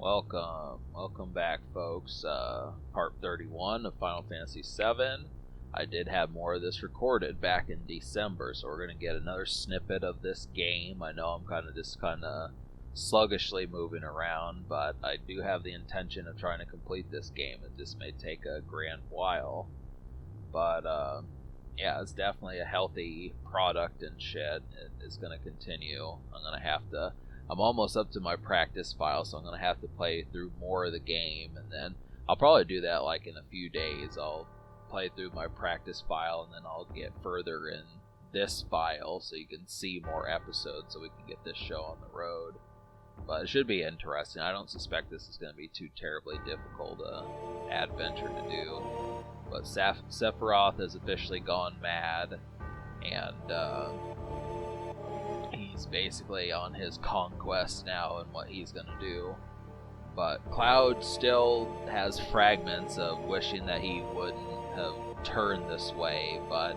Welcome back, folks. Part 31 of Final Fantasy VII. I did have more of this recorded back in December, so we're going to get another snippet of this game. I know I'm kind of sluggishly moving around, but I do have the intention of trying to complete this game. It just may take a grand while, but yeah, it's definitely a healthy product and shit. It's going to continue. I'm almost up to my practice file, so I'm going to have to play through more of the game, and then I'll probably do that like in a few days. I'll play through my practice file, and then I'll get further in this file so you can see more episodes so we can get this show on the road. But it should be interesting. I don't suspect this is going to be too terribly difficult adventure to do. But Sephiroth has officially gone mad, and he's basically on his conquest now and what he's going to do. But Cloud still has fragments of wishing that he wouldn't have turned this way, but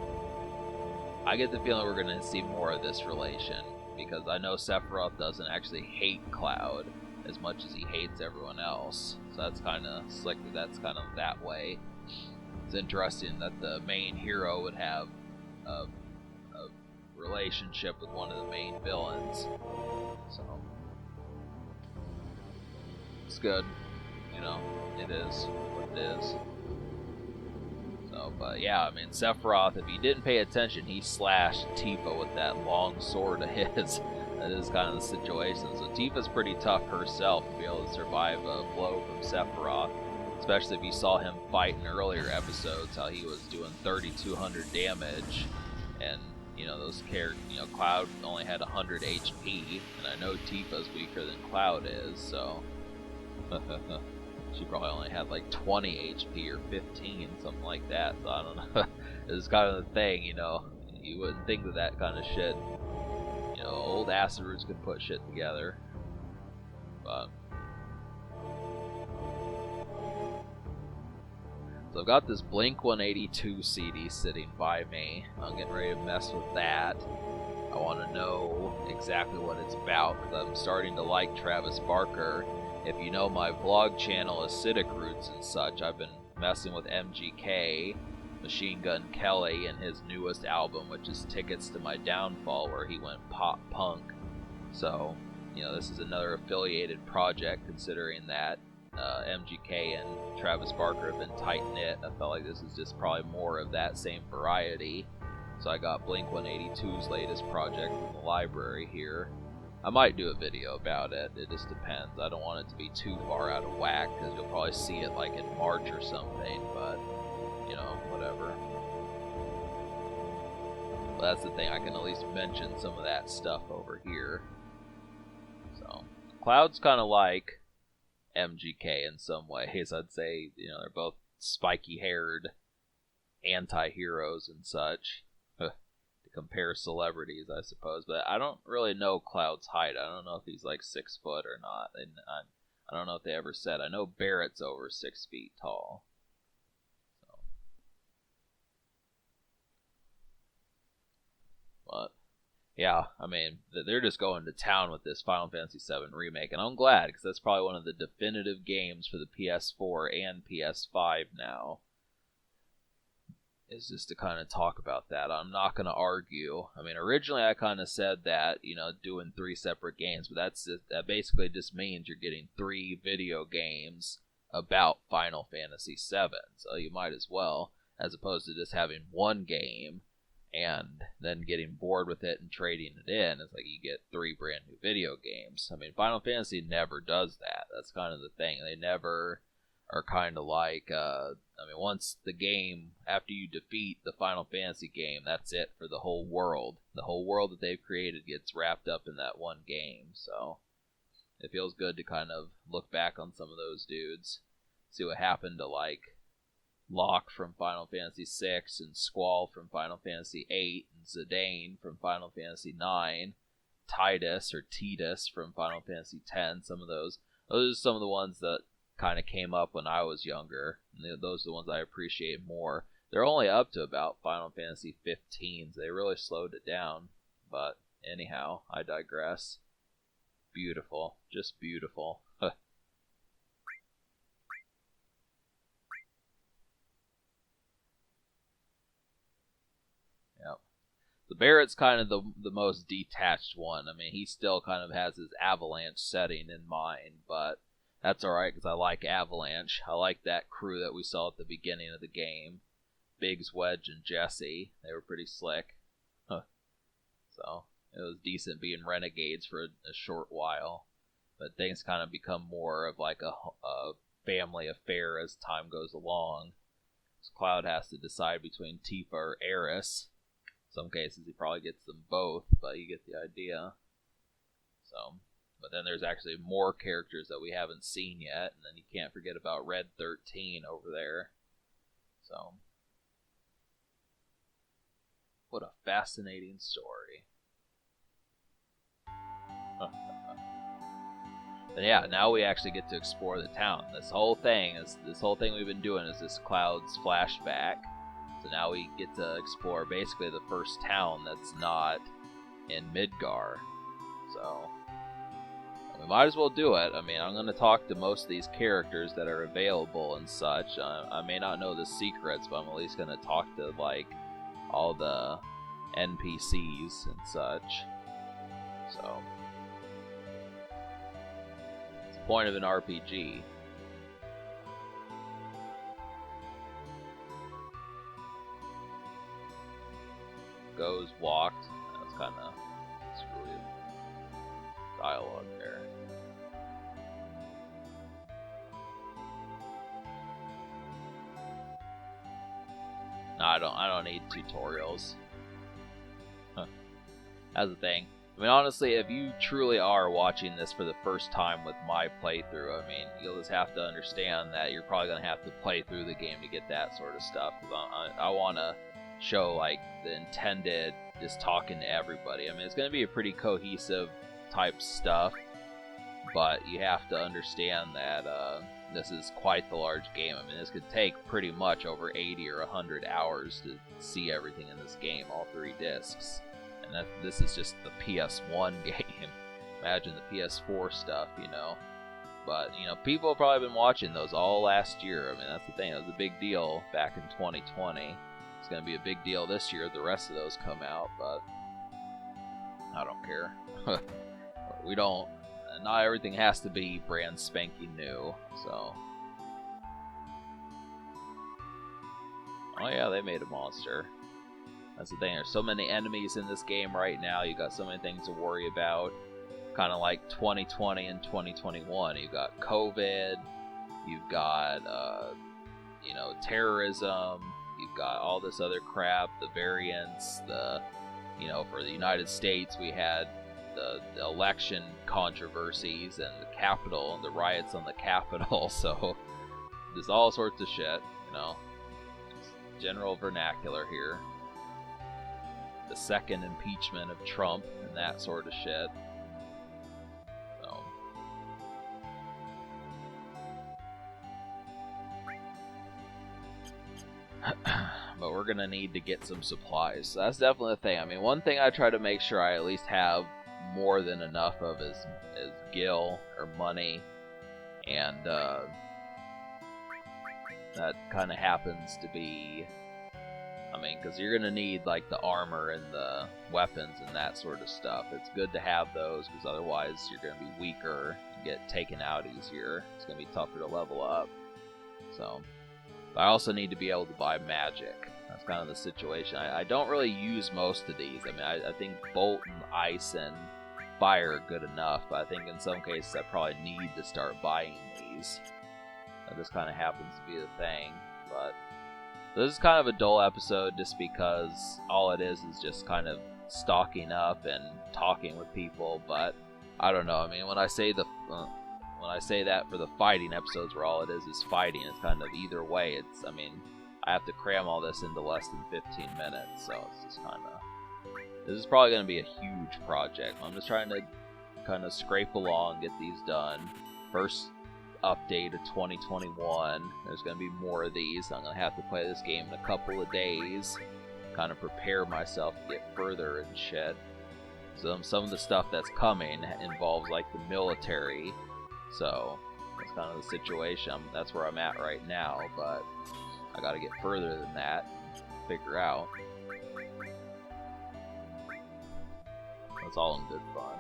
I get the feeling we're going to see more of this relation, because I know Sephiroth doesn't actually hate Cloud as much as he hates everyone else. So that's kind of slick that's kind of that way. It's interesting that the main hero would have a relationship with one of the main villains. So it's good, it is what it is. So, but yeah, I mean, Sephiroth, if you didn't pay attention, he slashed Tifa with that long sword of his. That is kind of the situation. So Tifa's pretty tough herself to be able to survive a blow from Sephiroth, especially if you saw him fight in earlier episodes, how he was doing 3,200 damage, and those characters, Cloud only had 100 HP, and I know Tifa's weaker than Cloud is, so she probably only had like 20 HP or 15, something like that. So I don't know. It's kind of the thing, you wouldn't think of that kind of shit. Old acid roots could put shit together, but. So I've got this Blink-182 CD sitting by me. I'm getting ready to mess with that. I want to know exactly what it's about, because I'm starting to like Travis Barker. If you know my vlog channel, Acidic Roots and such, I've been messing with MGK, Machine Gun Kelly, and his newest album, which is Tickets to My Downfall, where he went pop punk. So, this is another affiliated project, considering that MGK and Travis Barker have been tight-knit. I felt like this is just probably more of that same variety. So I got Blink-182's latest project from the library here. I might do a video about it. It just depends. I don't want it to be too far out of whack, because you'll probably see it like in March or something, but, whatever. But that's the thing. I can at least mention some of that stuff over here. So, Cloud's kind of like MGK in some ways. I'd say, they're both spiky-haired anti-heroes and such. To compare celebrities, I suppose. But I don't really know Cloud's height. I don't know if he's like 6 foot or not. And I don't know if they ever said. I know Barrett's over 6 feet tall. So. But yeah, I mean, they're just going to town with this Final Fantasy VII Remake, and I'm glad, because that's probably one of the definitive games for the PS4 and PS5 now, is just to kind of talk about that. I'm not going to argue. I mean, originally I kind of said that, doing 3 separate games, but that basically just means you're getting 3 video games about Final Fantasy VII, so you might as well, as opposed to just having one game and then getting bored with it and trading it in. It's like you get 3 brand new video games. I mean, Final Fantasy never does that. That's kind of the thing. They never are kind of like, once the game, after you defeat the Final Fantasy game, that's it for the whole world. The whole world that they've created gets wrapped up in that one game. So it feels good to kind of look back on some of those dudes, see what happened to like Locke from Final Fantasy VI, and Squall from Final Fantasy VIII, and Zidane from Final Fantasy IX, Tidus or Tidus from Final Fantasy X. Those are some of the ones that kind of came up when I was younger, and those are the ones I appreciate more. They're only up to about Final Fantasy 15, so they really slowed it down. But anyhow, I digress. Beautiful, just beautiful. The Barrett's kind of the most detached one. I mean, he still kind of has his Avalanche setting in mind, but that's alright because I like Avalanche. I like that crew that we saw at the beginning of the game. Biggs, Wedge, and Jesse. They were pretty slick. Huh. So, it was decent being Renegades for a short while. But things kind of become more of like a family affair as time goes along. So Cloud has to decide between Tifa or Eris. Some cases he probably gets them both, but you get the idea. So, but then there's actually more characters that we haven't seen yet, and then you can't forget about Red 13 over there. So, what a fascinating story. But yeah, now we actually get to explore the town. This whole thing we've been doing is this Cloud's flashback. So now we get to explore basically the first town that's not in Midgar. So we might as well do it. I mean, I'm going to talk to most of these characters that are available and such. I may not know the secrets, but I'm at least going to talk to like all the NPCs and such. So it's the point of an RPG. Goes, walked. That's kind of screwy dialogue there. No, I don't need tutorials. Huh. That's the thing. I mean, honestly, if you truly are watching this for the first time with my playthrough, I mean, you'll just have to understand that you're probably going to have to play through the game to get that sort of stuff. I want to show like the intended just talking to everybody. I mean, it's going to be a pretty cohesive type stuff, but you have to understand that this is quite the large game. I mean, this could take pretty much over 80 or 100 hours to see everything in this game, all 3 discs. And this is just the PS1 game. Imagine the PS4 stuff, you know. But, you know, people have probably been watching those all last year. I mean, that's the thing. It was a big deal back in 2020. It's going to be a big deal this year if the rest of those come out, but I don't care. We don't. Not everything has to be brand spanking new, so. Oh yeah, they made a monster. That's the thing. There's so many enemies in this game right now. You got so many things to worry about. Kind of like 2020 and 2021. You've got COVID. You've got, you know, terrorism. You've got all this other crap, the variants, you know, for the United States, we had the election controversies and the Capitol and the riots on the Capitol, so there's all sorts of shit, you know. It's general vernacular here. The second impeachment of Trump and that sort of shit. So. But we're gonna need to get some supplies. So that's definitely a thing. I mean, one thing I try to make sure I at least have more than enough of is gil or money, and that kind of happens to be. I mean, because you're gonna need like the armor and the weapons and that sort of stuff. It's good to have those because otherwise you're gonna be weaker and get taken out easier. It's gonna be tougher to level up. So. But I also need to be able to buy magic. That's kind of the situation. I don't really use most of these. I mean, I think Bolt and Ice and Fire are good enough, but I think in some cases I probably need to start buying these. This kind of happens to be the thing. But this is kind of a dull episode just because all it is just kind of stocking up and talking with people, but I don't know. I mean, when I say that for the fighting episodes where all it is fighting, it's kind of either way. I mean, I have to cram all this into less than 15 minutes, so it's just kind of. This is probably going to be a huge project. I'm just trying to kind of scrape along, get these done. First update of 2021. There's going to be more of these. I'm going to have to play this game in a couple of days, kind of prepare myself to get further and shit. So some of the stuff that's coming involves like the military. So, that's kind of the situation. That's where I'm at right now, but I gotta get further than that and figure out. it's all in good fun.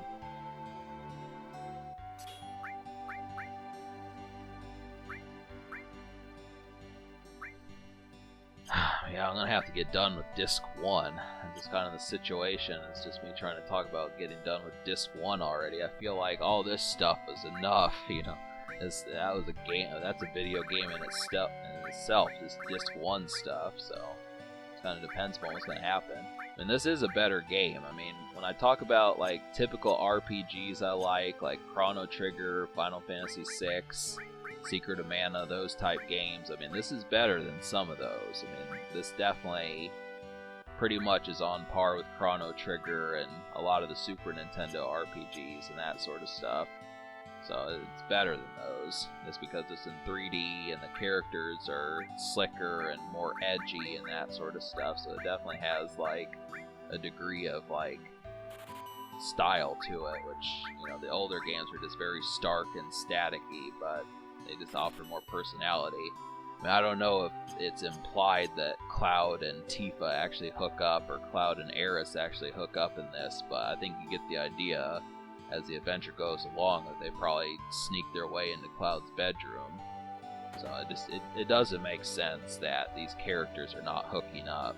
Yeah, I'm gonna have to get done with Disc 1. It's just kind of the situation. It's just me trying to talk about getting done with Disc 1 already. I feel like all this stuff is enough, you know. That was a game. That's a video game in itself. Just Disc 1 stuff. So it kind of depends on what's gonna happen. And this is a better game. I mean, when I talk about like typical RPGs I like Chrono Trigger, Final Fantasy VI, Secret of Mana, those type games, I mean, this is better than some of those. I mean, this definitely pretty much is on par with Chrono Trigger and a lot of the Super Nintendo RPGs and that sort of stuff. So it's better than those, just because it's in 3D and the characters are slicker and more edgy and that sort of stuff. So it definitely has like a degree of like style to it, which, you know, the older games were just very stark and staticky, but they just offer more personality. I mean, I don't know if it's implied that Cloud and Tifa actually hook up, or Cloud and Aeris actually hook up in this, but I think you get the idea as the adventure goes along that they probably sneak their way into Cloud's bedroom. So it doesn't make sense that these characters are not hooking up,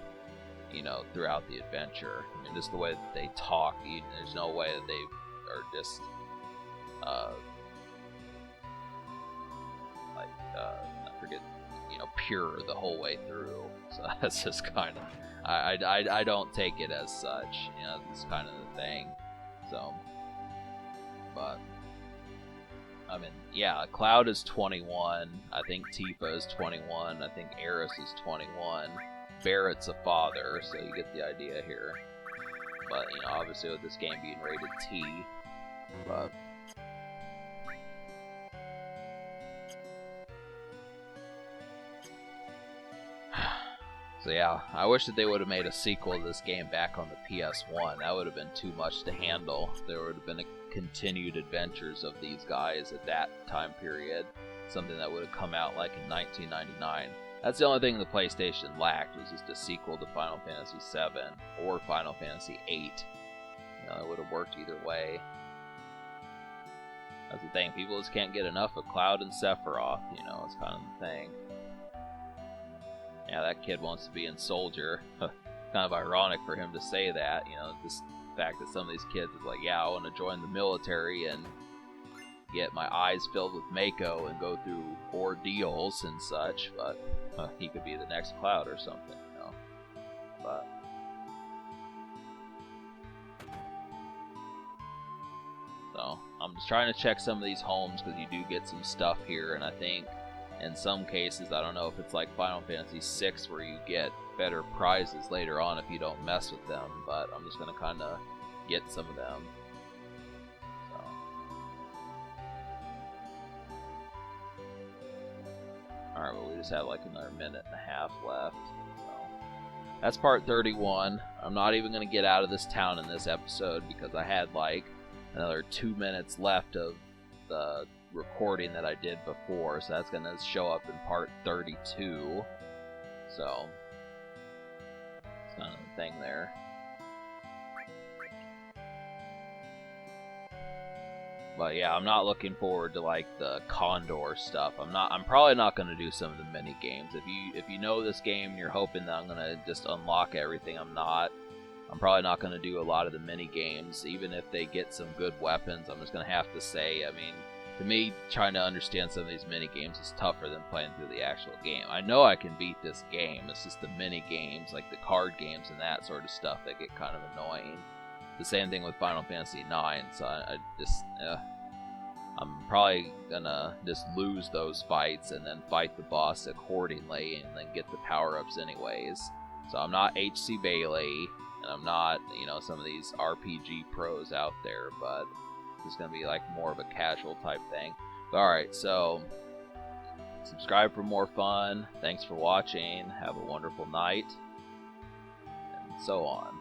you know, throughout the adventure. I mean, just the way that they talk, there's no way that they are just I forget, you know, pure the whole way through. So that's just kind of, I don't take it as such, you know, it's kind of the thing. So, but I mean, yeah, Cloud is 21, I think Tifa is 21, I think Aeris is 21, Barrett's a father, so you get the idea here. But, you know, obviously with this game being rated T, but so yeah, I wish that they would have made a sequel to this game back on the PS1. That would have been too much to handle. There would have been a continued adventures of these guys at that time period. Something that would have come out like in 1999. That's the only thing the PlayStation lacked, was just a sequel to Final Fantasy VII or Final Fantasy VIII. You know, it would have worked either way. That's the thing, people just can't get enough of Cloud and Sephiroth, you know, it's kind of the thing. Yeah, that kid wants to be in Soldier. Kind of ironic for him to say that, you know, this fact that some of these kids is like, yeah, I want to join the military and get my eyes filled with Mako and go through ordeals and such, but he could be the next Cloud or something, you know. But so I'm just trying to check some of these homes because you do get some stuff here, and I think in some cases, I don't know if it's like Final Fantasy VI where you get better prizes later on if you don't mess with them, but I'm just going to kind of get some of them. So. Alright, well, we just have like another minute and a half left. So. That's part 31. I'm not even going to get out of this town in this episode because I had like another 2 minutes left of the recording that I did before, so that's gonna show up in part 32. So it's kind of the thing there. But yeah, I'm not looking forward to like the Condor stuff. I'm probably not gonna do some of the mini games. If you know this game and you're hoping that I'm gonna just unlock everything, I'm not. I'm probably not gonna do a lot of the mini games, even if they get some good weapons. I'm just gonna have to say, I mean, to me, trying to understand some of these mini games is tougher than playing through the actual game. I know I can beat this game. It's just the mini games, like the card games and that sort of stuff, that get kind of annoying. The same thing with Final Fantasy IX. So I'm probably gonna just lose those fights and then fight the boss accordingly, and then get the power-ups anyways. So I'm not HC Bailey, and I'm not, you know, some of these RPG pros out there, but it's going to be like more of a casual type thing. Alright, so subscribe for more fun. Thanks for watching. Have a wonderful night. And so on.